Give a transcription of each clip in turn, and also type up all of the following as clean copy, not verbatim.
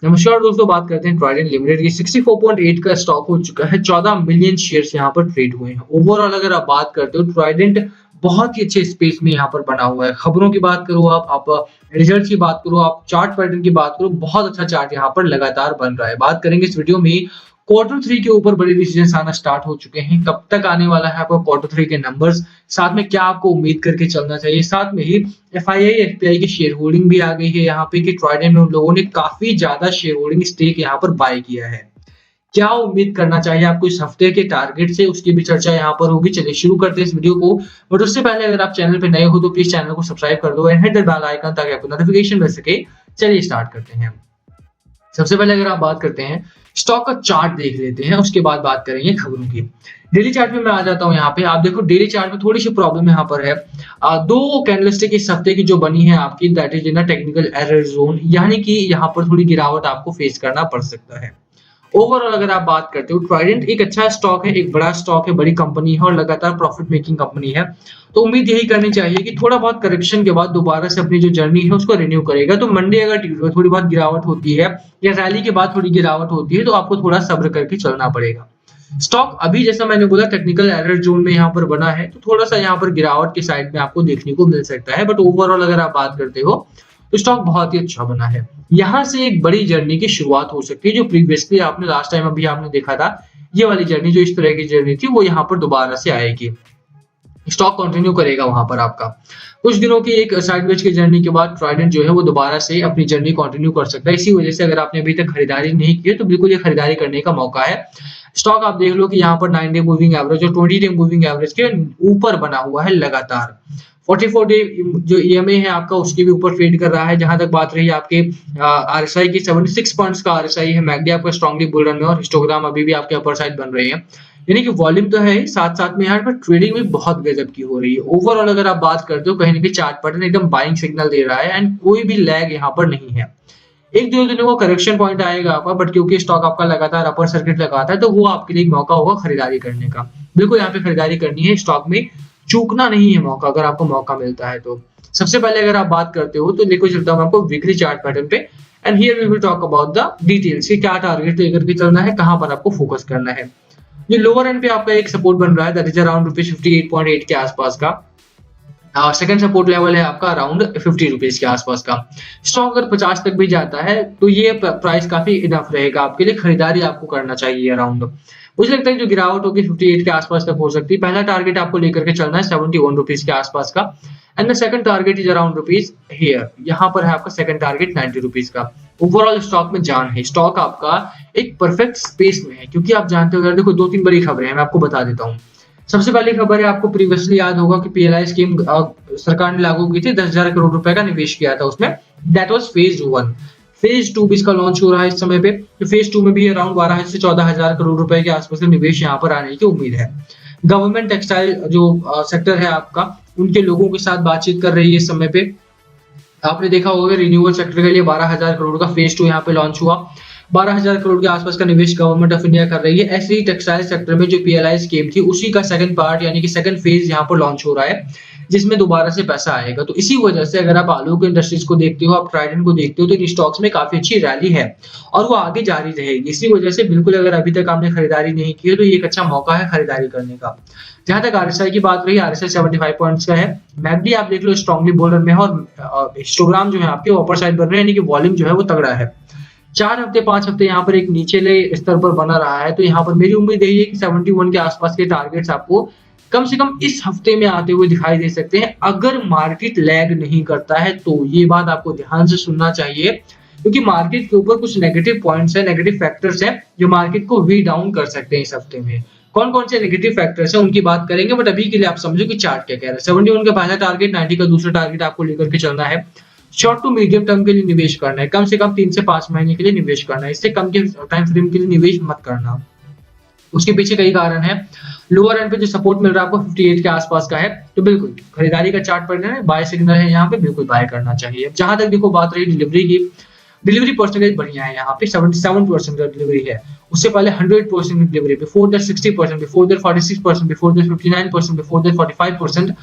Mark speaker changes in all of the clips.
Speaker 1: नमस्कार दोस्तों, बात करते हैं ट्राइडेंट लिमिटेड की 64.8 का स्टॉक हो चुका है। 14 मिलियन शेयर्स यहाँ पर ट्रेड हुए हैं। ओवरऑल अगर आप बात करते हो ट्राइडेंट बहुत ही अच्छे स्पेस में यहाँ पर बना हुआ है। खबरों की बात करो, आप रिजल्ट की बात करो, आप चार्ट पैटर्न की बात करो, बहुत अच्छा चार्ट यहाँ पर लगातार बन रहा है। बात करेंगे इस वीडियो में क्वार्टर थ्री के ऊपर बड़े डिसीजन आना स्टार्ट हो चुके हैं। कब तक आने वाला है आपका क्वार्टर थ्री के नंबर्स, साथ में क्या आपको उम्मीद करके चलना चाहिए, साथ में ही एफआईआई एफपीआई की शेयर होल्डिंग भी आ गई है यहाँ पे कि ट्राइडेंट में उन लोगों ने काफी ज्यादा शेयर होल्डिंग स्टेक यहाँ पर बाय किया है। क्या उम्मीद करना चाहिए आपको इस हफ्ते के टारगेट से, उसकी भी चर्चा यहाँ पर होगी। चलिए शुरू करते हैं इस वीडियो को। बट उससे पहले अगर आप चैनल पे नए हो तो प्लीज चैनल को सब्सक्राइब कर दो and hit the bell icon ताकि आपको नोटिफिकेशन मिल सके। चलिए स्टार्ट करते हैं। सबसे पहले अगर आप बात करते हैं स्टॉक का चार्ट देख लेते हैं, उसके बाद बात करेंगे खबरों की। डेली चार्ट में मैं आ जाता हूं। यहाँ पे आप देखो डेली चार्ट में थोड़ी सी प्रॉब्लम यहाँ पर है। दो कैंडलस्टिक इस हफ्ते की जो बनी है आपकी, that is in technical error zone, यानी कि यहाँ पर थोड़ी गिरावट आपको फेस करना पड़ सकता है। ओवरऑल अगर आप बात करते हो ट्राइडेंट एक अच्छा स्टॉक है, एक बड़ा स्टॉक है, बड़ी कंपनी है और लगातार प्रॉफिट मेकिंग कंपनी है। तो उम्मीद यही करनी चाहिए कि थोड़ा बहुत करेक्शन के बाद दोबारा से अपनी जो जर्नी है उसको रिन्यू करेगा। तो मंडे अगर थोड़ी बहुत गिरावट होती है या रैली के बाद थोड़ी गिरावट होती है तो आपको थोड़ा सब्र करके चलना पड़ेगा। स्टॉक अभी जैसा मैंने बोला टेक्निकल एरर जोन में यहाँ पर बना है, तो थोड़ा सा यहाँ पर गिरावट के साइड में आपको देखने को मिल सकता है। बट ओवरऑल अगर आप बात करते हो तो स्टॉक बहुत ही अच्छा बना है। यहाँ से एक बड़ी जर्नी की शुरुआत हो सकती है, जो प्रीवियसली आपने लास्ट टाइम अभी आपने देखा था। ये वाली जर्नी जो इस तरह की जर्नी थी वो यहाँ पर दोबारा से आएगी। स्टॉक कंटिन्यू करेगा वहां पर आपका। कुछ दिनों की एक साइडवेज की जर्नी के बाद ट्राइडेंट जो है वो दोबारा से अपनी जर्नी कंटिन्यू कर सकता है। इसी वजह से अगर आपने अभी तक खरीदारी नहीं की है तो बिल्कुल ये खरीदारी करने का मौका है। स्टॉक आप देख लो कि यहाँ पर 9 डे मूविंग एवरेज और 20 डे मूविंग एवरेज के ऊपर बना हुआ है लगातार। 44 डे जो ईएमए है आपका उसके भी ऊपर ट्रेड कर रहा है। जहां तक बात रही आपके आरएसआई की 76 पॉइंट्स का आरएसआई है। मैकडी आपका स्ट्रांगली बुल रन में और हिस्टोग्राम अभी भी आपके अपर साइड बन रहे हैं। यानी कि वॉल्यूम तो है, साथ साथ में यहाँ पर ट्रेडिंग भी बहुत गजब की हो रही है। ओवरऑल अगर आप बात करते हो कहीं ना कहीं चार्ट पैटर्न एकदम बाइंग सिग्नल दे रहा है एंड कोई भी लैग यहाँ पर नहीं है। एक दो दिनों को करेक्शन पॉइंट आएगा आपका, बट क्योंकि स्टॉक आपका लगातार अपर सर्किट लगाता है तो वो आपके लिए एक मौका होगा खरीदारी करने का। बिल्कुल यहाँ पे खरीदारी करनी है, स्टॉक में चूकना नहीं है मौका, अगर आपको मौका मिलता है तो। सबसे पहले अगर आप बात करते हो तो लेकर चलता हूँ आपको वीकली चार्ट पैटर्न पे and here we will talk about the details कि क्या टारगेट लेकर के चलना है, कहां पर आपको फोकस करना है। ये लोअर एंड पे आपका एक सपोर्ट बन रहा है, दैट इज अराउंड ₹58.8 के आसपास का। सेकंड सपोर्ट लेवल है आपका अराउंड 50 रुपीज के आसपास का। स्टॉक अगर 50 तक भी जाता है तो ये प्राइस काफी इनफ रहेगा आपके लिए, खरीदारी आपको करना चाहिए अराउंड। मुझे लगता है जो गिरावट होगी 58 के आसपास तक हो सकती है। पहला टारगेट आपको लेकर के चलना है 71 रुपीज के आसपास का and the second target is around rupees here. यहाँ पर है आपका सेकंड टारगेट 90 रुपीज का। ओवरऑल स्टॉक में जान है, स्टॉक आपका एक परफेक्ट स्पेस में है, क्योंकि आप जानते हो अगर देखो दो तीन बड़ी खबरें हैं, मैं आपको बता देता हूँ। सबसे पहली खबर है, आपको प्रीवियसली याद होगा कि पीएलआई स्कीम सरकार ने लागू की थी, 10,000 करोड़ रुपए का निवेश किया था उसमें। That was phase 1। फेज 2 भी इसका लॉन्च हो रहा है इस समय पे। तो फेज 2 में भी अराउंड 12 से 14,000 करोड़ रुपए के आसपास का निवेश यहाँ पर आने की उम्मीद है। गवर्नमेंट टेक्सटाइल जो सेक्टर है आपका, उनके लोगों के साथ बातचीत कर रही है इस समय पे। आपने देखा होगा रिन्यूएबल सेक्टर के लिए 12,000 करोड़ का फेज 2 यहाँ पे लॉन्च हुआ। 12,000 करोड़ के आसपास का निवेश गवर्नमेंट ऑफ इंडिया कर रही है। ऐसे ही टेक्सटाइल सेक्टर में जो पीएलआई स्कीम थी उसी का सेकंड पार्ट यानी कि सेकंड फेज यहाँ पर लॉन्च हो रहा है, जिसमें दोबारा से पैसा आएगा। तो इसी वजह से अगर आप आलू के इंडस्ट्रीज को देखते हो, आप ट्राइडेंट को देखते हो, तो इन स्टॉक्स में काफी अच्छी रैली है और वो आगे जारी रहेगी। इसी वजह से बिल्कुल अगर अभी तक आपने खरीदारी नहीं की है तो ये एक अच्छा मौका है खरीदारी करने का। जहां तक आरएसआई की बात रही, आरएसआई 75 पॉइंट्स का है। मैकडी आप देख लो स्ट्रांगली बुल रन में है और हिस्टोग्राम जो है आपके अपर साइड बन रहे हैं, यानी कि वॉल्यूम जो है वो तगड़ा है। 4 हफ्ते 5 हफ्ते यहाँ पर एक नीचेले स्तर पर बना रहा है। तो यहाँ पर मेरी उम्मीद यही है कि 71 के आसपास के टारगेट्स आपको कम से कम इस हफ्ते में आते हुए दिखाई दे सकते हैं, अगर मार्केट लैग नहीं करता है तो। ये बात आपको ध्यान से सुनना चाहिए, क्योंकि मार्केट के ऊपर कुछ नेगेटिव पॉइंट्स है, नेगेटिव फैक्टर्स हैं जो मार्केट को वी डाउन कर सकते हैं इस हफ्ते में। कौन कौन से नेगेटिव फैक्टर्स हैं उनकी बात करेंगे, बट अभी के लिए आप समझो कि चार्ट क्या कह रहा है। 71 का पहला टारगेट, 90 का दूसरा टारगेट आपको लेकर के चलना है। शॉर्ट टू मीडियम टर्म के लिए निवेश करना है, कम से कम 3 से 5 महीने के लिए निवेश करना है, इससे कम के टाइम फ्रेम के लिए निवेश मत करना। उसके पीछे कई कारण है। लोअर एंड पे जो सपोर्ट मिल रहा है आपको 58 के आसपास का है, तो बिल्कुल खरीदारी का चार्ट पैटर्न है, बाय सिग्नल है, यहाँ पे बिल्कुल बाय करना चाहिए। जहां तक देखो बात रही डिलीवरी की, डिलीवरी परसेंटेज बढ़िया है, यहाँ पे 77% का डिलीवरी है। उससे पहले 100% delivery, before that 60%, before that 46%, before that 59%, before that 45%।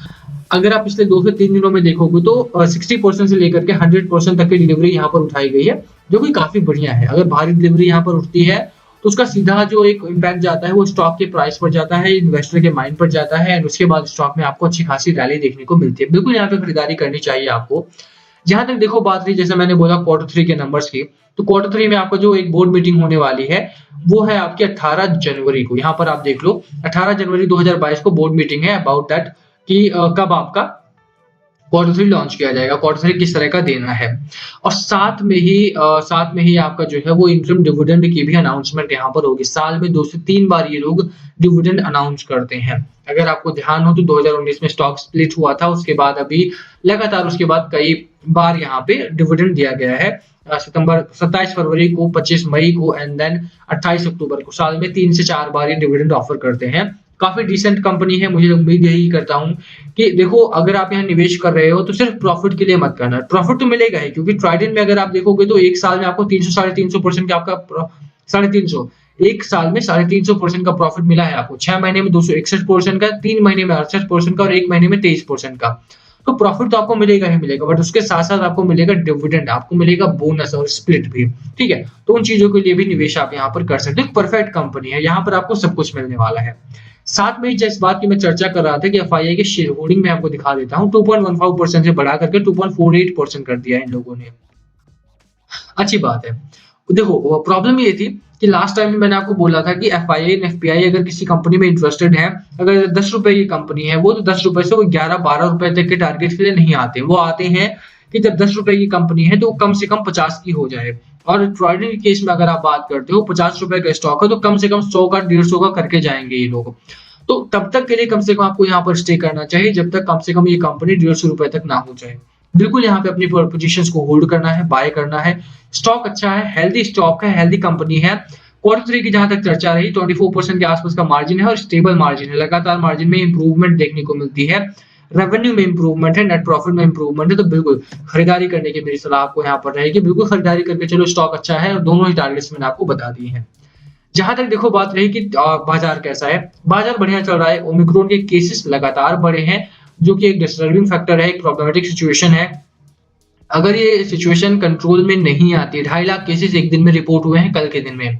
Speaker 1: अगर आप पिछले 2 से 3 दिनों में देखोगे तो 60% से लेकर के 100% तक की डिलीवरी यहाँ पर उठाई गई है, जो कि काफी बढ़िया है। अगर भारी डिलीवरी यहाँ पर उठती है तो उसका सीधा जो एक इम्पैक्ट जाता है वो स्टॉक के प्राइस पर जाता है, इन्वेस्टर के माइंड पर जाता है, एंड उसके बाद स्टॉक में आपको अच्छी खासी रैली देखने को मिलती है। बिल्कुल यहाँ पे खरीदारी करनी चाहिए आपको। जहां तक देखो बात रही, जैसे मैंने बोला क्वार्टर 3 के नंबर्स की, तो क्वार्टर 3 में आपका जो एक बोर्ड मीटिंग होने वाली है वो है आपकी 18 जनवरी को। यहाँ पर आप देख लो 18 जनवरी 2022 को बोर्ड मीटिंग है अबाउट दैट कि कब आपका क्वार्टर 3 लॉन्च किया जाएगा, क्वार्टर 3 किस तरह का देना है। और साथ में ही आपका जो है वो इंटरिम डिविडेंड की भी अनाउंसमेंट यहाँ पर होगी। साल में 2 से 3 बार ये लोग डिविडेंड अनाउंस करते हैं। अगर आपको ध्यान हो तो 2019 में स्टॉक स्प्लिट हुआ था, उसके बाद अभी लगातार उसके बाद कई बार यहाँ पे डिविडेंड दिया गया है। 27 फरवरी को, 25 मई को एंड देन 28 अक्टूबर को। साल में 3 से 4 बार ये डिविडेंड ऑफर करते हैं। काफी डिसेंट कंपनी है। मुझे उम्मीद यही करता हूँ कि देखो अगर आप यहाँ निवेश कर रहे हो तो सिर्फ प्रॉफिट के लिए मत करना। प्रॉफिट तो मिलेगा ही, क्योंकि ट्राइडेंट में अगर आप देखोगे तो एक साल में आपको 300 350% का आपका 350 एक साल में 350% का प्रॉफिट मिला है आपको। 6 महीने में 261% का, 3 महीने में 68% का और 1 महीने में 23% का। तो प्रॉफिट तो आपको मिलेगा ही मिलेगा, बट उसके साथ साथ आपको मिलेगा डिविडेंड, आपको मिलेगा बोनस और स्प्लिट भी। ठीक है, तो उन चीजों के लिए भी निवेश आप यहाँ पर कर सकते हो। परफेक्ट कंपनी है, यहाँ पर आपको सब कुछ मिलने वाला है। साथ में जिस बात की मैं चर्चा कर रहा था कि एफआईआई के शेयर होल्डिंग में आपको दिखा देता हूँ, 2.15% से बढ़ा करके 2.48% कर दिया इन लोगों ने। अच्छी बात है। देखो प्रॉब्लम ये थी कि लास्ट टाइम भी मैंने आपको बोला था कि एफआईआई एंड एफपीआई अगर किसी कंपनी में इंटरेस्टेड है, अगर 10 रुपए की कंपनी है, वो तो 10 रुपए से वो 11-12 रुपए तक के टारगेट के लिए नहीं आते। वो आते हैं कि जब 10 रुपए की कंपनी है तो कम से कम 50 की हो जाए। और ट्राइडेंट के केस में अगर आप बात करते हो 50 रुपए का स्टॉक है तो कम से कम 100 का 150 का करके जाएंगे ये लोग। तो तब तक के लिए कम से कम आपको यहाँ पर स्टे करना चाहिए जब तक कम से कम ये कंपनी 150 रुपए तक ना हो जाए। बिल्कुल यहाँ पे अपनी पोजीशंस को होल्ड करना है, बाय करना है। स्टॉक अच्छा है, हेल्दी स्टॉक है, हेल्दी कंपनी है। क्वार्टर 3 की जहां तक चर्चा रही, 24% के आसपास का मार्जिन है और स्टेबल मार्जिन है। लगातार मार्जिन में इंप्रूवमेंट देखने को मिलती है, रेवेन्यू में इंप्रूवमेंट है, नेट प्रॉफिट में इंप्रूवमेंट है। तो बिल्कुल खरीदारी करने की मेरी सलाह आपको यहाँ पर रहेगी। बिल्कुल खरीदारी करके चलो, स्टॉक अच्छा है और दोनों ही टारगेट्स मैंने आपको बता दिए हैं। जहां तक देखो बात रही कि बाजार कैसा है, बाजार बढ़िया चल रहा है। ओमिक्रॉन के केसेस लगातार बढ़े हैं, जो कि एक डिस्टर्बिंग फैक्टर है, एक प्रॉब्लमेटिक सिचुएशन है। अगर ये सिचुएशन कंट्रोल में नहीं आती, 2.5 लाख केसेस एक दिन में रिपोर्ट हुए हैं कल के दिन में।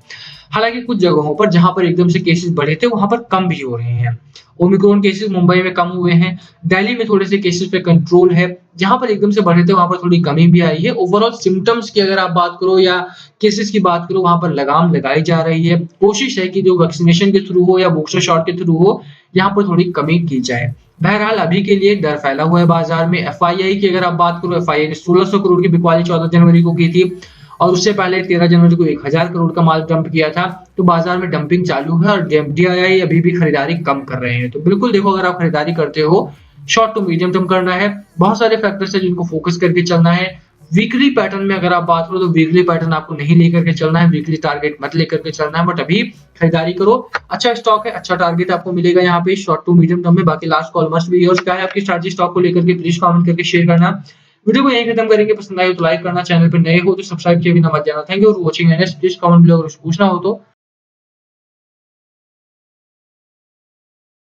Speaker 1: हालांकि कुछ जगहों पर जहां पर एकदम से केसेस बढ़े थे वहां पर कम भी हो रहे हैं। ओमिक्रॉन केसेस मुंबई में कम हुए हैं, दिल्ली में थोड़े से केसेस पे कंट्रोल है। जहां पर एकदम से बढ़े थे वहां पर थोड़ी कमी भी आई है। ओवरऑल सिम्टम्स की अगर आप बात करो या केसेस की बात करो, वहां पर लगाम लगाई जा रही है। कोशिश है कि जो वैक्सीनेशन के थ्रू हो या बूस्टर शॉट के थ्रू हो, यहाँ पर थोड़ी कमी की जाए। बहरहाल अभी के लिए डर फैला हुआ है बाजार में। एफआईआई की अगर आप बात करो, एफआईआई ने 1600 करोड़ की बिकवाली 14 जनवरी को की थी और उससे पहले 13 जनवरी को 1000 करोड़ का माल डंप किया था। तो बाजार में डंपिंग चालू है और डीआईआई अभी भी खरीदारी कम कर रहे हैं। तो बिल्कुल देखो, अगर आप खरीदारी करते हो, शॉर्ट टू मीडियम टर्म करना है। बहुत सारे फैक्टर्स है जिनको फोकस करके चलना है। वीकली पैटर्न में अगर आप बात करो तो वीकली पैटर्न आपको नहीं लेकर के चलना है, वीकली टारगेट मत लेकर के चलना है। बट अभी खरीदारी करो, अच्छा स्टॉक है, अच्छा टारगेट आपको मिलेगा यहाँ पे शॉर्ट टू मीडियम टर्म में। बाकी last call must be yours. क्या है आपकी स्ट्रैटेजी स्टॉक को लेकर के, प्लीज कमेंट करके शेयर करना। वीडियो को यहीं खत्म करेंगे। पसंद आए तो लाइक करना, चैनल पर नए हो तो सब्सक्राइब किए बिना मत जाना। Thank you for watching and please comment below अगर कुछ पूछना हो तो।